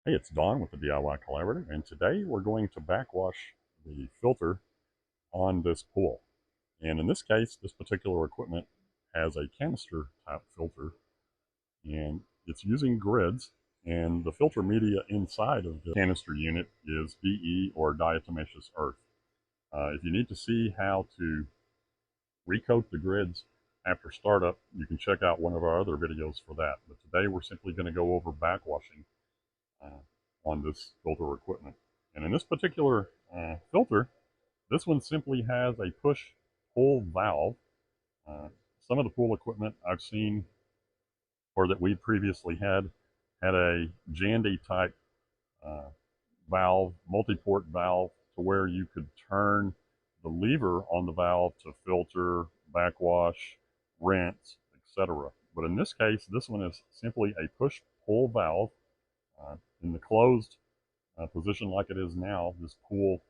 Hey, it's Don with the DIY Collaborative, and today we're going to backwash the filter on this pool. And in this case, this particular equipment has a canister type filter, and it's using grids, and the filter media inside of the canister unit is DE or diatomaceous earth. If you need to see how to recoat the grids after startup, you can check out one of our other videos for that. But today we're simply going to go over backwashing on this filter equipment. And in this particular filter, this one simply has a push-pull valve. Some of the pool equipment I've seen, or that we previously had a Jandy type valve, multi-port valve, to where you could turn the lever on the valve to filter, backwash, rinse, etc. But in this case, this one is simply a push-pull valve. In the closed position like it is now, this pool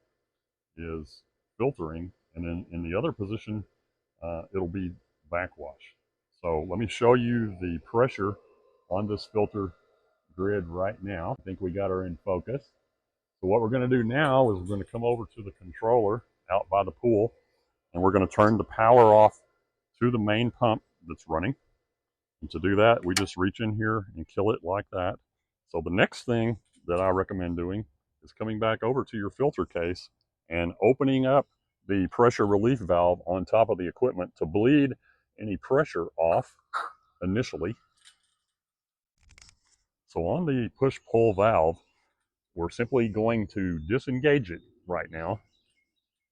is filtering, and then in the other position, it'll be backwash. So let me show you the pressure on this filter grid right now. I think we got her in focus. So what we're going to do now is we're going to come over to the controller out by the pool, and we're going to turn the power off to the main pump that's running. And to do that, we just reach in here and kill it like that. So the next thing that I recommend doing is coming back over to your filter case and opening up the pressure relief valve on top of the equipment to bleed any pressure off initially. So on the push-pull valve, we're simply going to disengage it right now.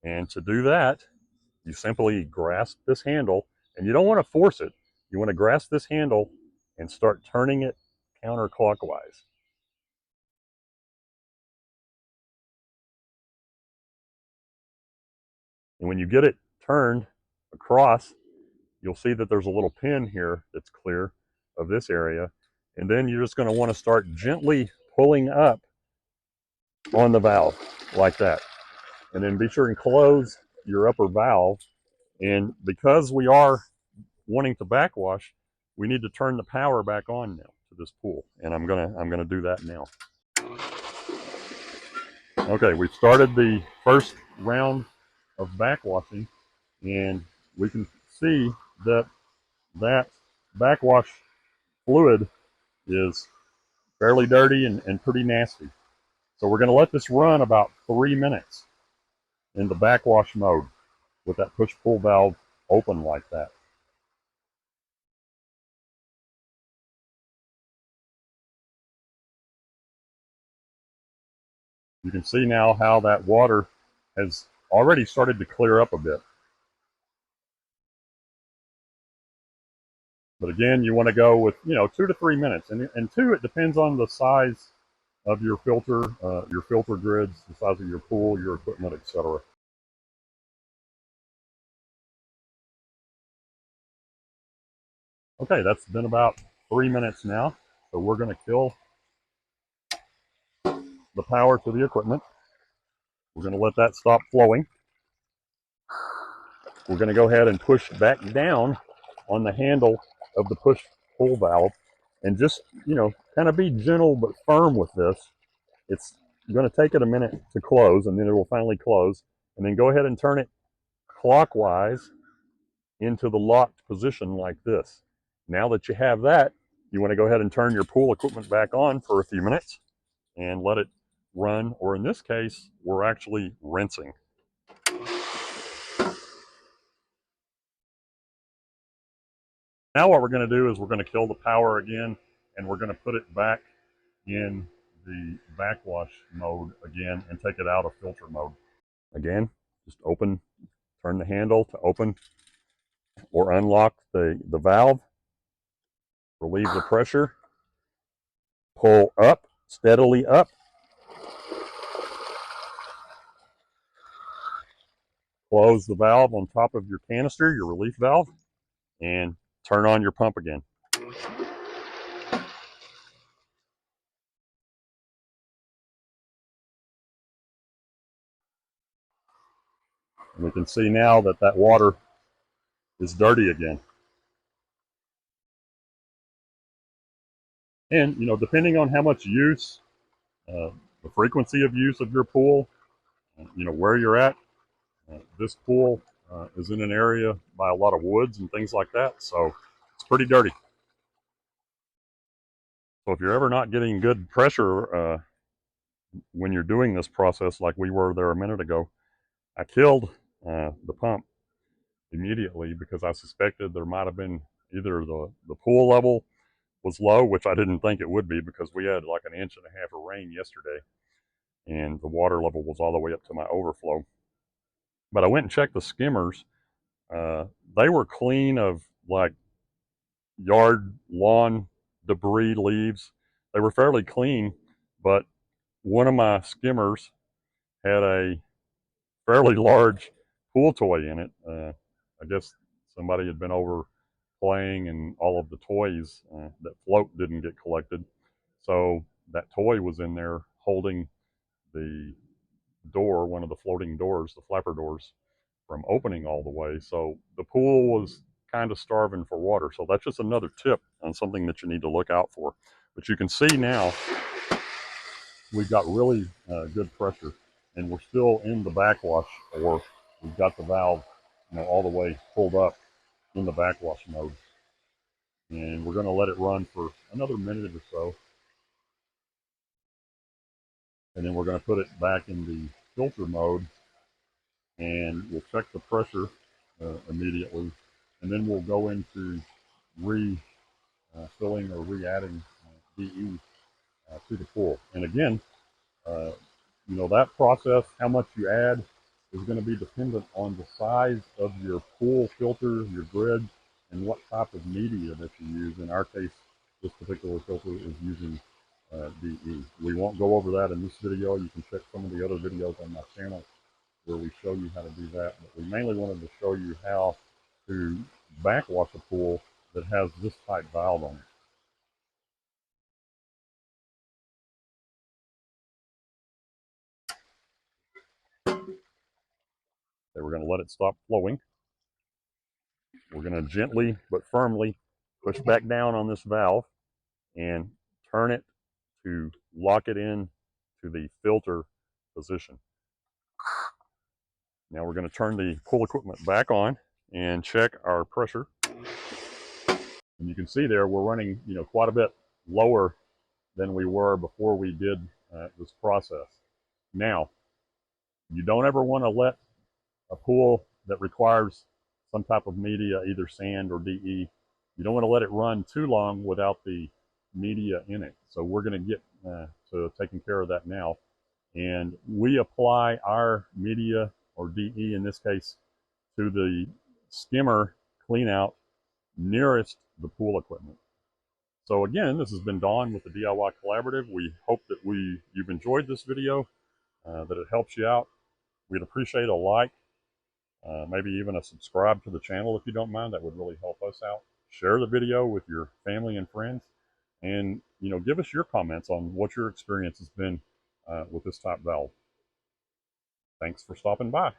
And to do that, you simply grasp this handle, and you don't want to force it. You want to grasp this handle and start turning it counterclockwise. And when you get it turned across, you'll see that there's a little pin here that's clear of this area. And then you're just going to want to start gently pulling up on the valve like that. And then be sure and close your upper valve. And because we are wanting to backwash, we need to turn the power back on now to this pool. And I'm gonna do that now. Okay, we've started the first round of backwashing, and we can see that backwash fluid is fairly dirty and pretty nasty. So we're going to let this run about 3 minutes in the backwash mode with that push-pull valve open like that. You can see now how that water has already started to clear up a bit. But again, you want to go with 2 to 3 minutes, and two, it depends on the size of your filter grids, the size of your pool, your equipment, etc. Okay, that's been about 3 minutes now, so we're going to kill the power to the equipment. We're going to let that stop flowing. We're going to go ahead and push back down on the handle of the push-pull valve, and just kind of be gentle but firm with this. It's going to take it a minute to close, and then it will finally close. And then go ahead and turn it clockwise into the locked position like this. Now that you have that, you want to go ahead and turn your pool equipment back on for a few minutes and let it run, or in this case, we're actually rinsing. Now what we're going to do is we're going to kill the power again, and we're going to put it back in the backwash mode again and take it out of filter mode. Again, just turn the handle to open or unlock the valve, relieve the pressure, pull up, steadily up, close the valve on top of your canister, your relief valve, and turn on your pump again. And we can see now that that water is dirty again. And depending on how much use the frequency of use of your pool, where you're at. This pool is in an area by a lot of woods and things like that, so it's pretty dirty. So if you're ever not getting good pressure when you're doing this process like we were there a minute ago, I killed the pump immediately because I suspected there might have been either the pool level was low, which I didn't think it would be because we had like 1.5 inches of rain yesterday and the water level was all the way up to my overflow. But I went and checked the skimmers. Uh, they were clean of like yard lawn debris, leaves. They were fairly clean, but one of my skimmers had a fairly large pool toy in it. I guess somebody had been over playing and all of the toys that float didn't get collected. So that toy was in there holding the door, one of the floating doors, the flapper doors, from opening all the way. So the pool was kind of starving for water. So that's just another tip on something that you need to look out for. But you can see now we've got really good pressure, and we're still in the backwash, or we've got the valve, all the way pulled up in the backwash mode. And we're going to let it run for another minute or so, and then we're going to put it back in the filter mode, and we'll check the pressure immediately, and then we'll go into filling or re-adding DE to the pool. And again, uh, that process, how much you add, is going to be dependent on the size of your pool filter, your grid, and what type of media that you use. In our case, this particular filter is using DE. We won't go over that in this video. You can check some of the other videos on my channel where we show you how to do that. But we mainly wanted to show you how to backwash a pool that has this type valve on it. Okay, we're going to let it stop flowing. We're going to gently but firmly push back down on this valve and turn it to lock it in to the filter position. Now we're going to turn the pool equipment back on and check our pressure. And you can see there we're running, quite a bit lower than we were before we did this process. Now, you don't ever want to let a pool that requires some type of media, either sand or DE, you don't want to let it run too long without the media in it. So we're going to get to taking care of that now. And we apply our media, or DE in this case, to the skimmer clean out nearest the pool equipment. So again, this has been Don with the DIY Collaborative. We hope that you've enjoyed this video, that it helps you out. We'd appreciate a like, maybe even a subscribe to the channel if you don't mind. That would really help us out. Share the video with your family and friends, and give us your comments on what your experience has been with this type valve. Thanks for stopping by.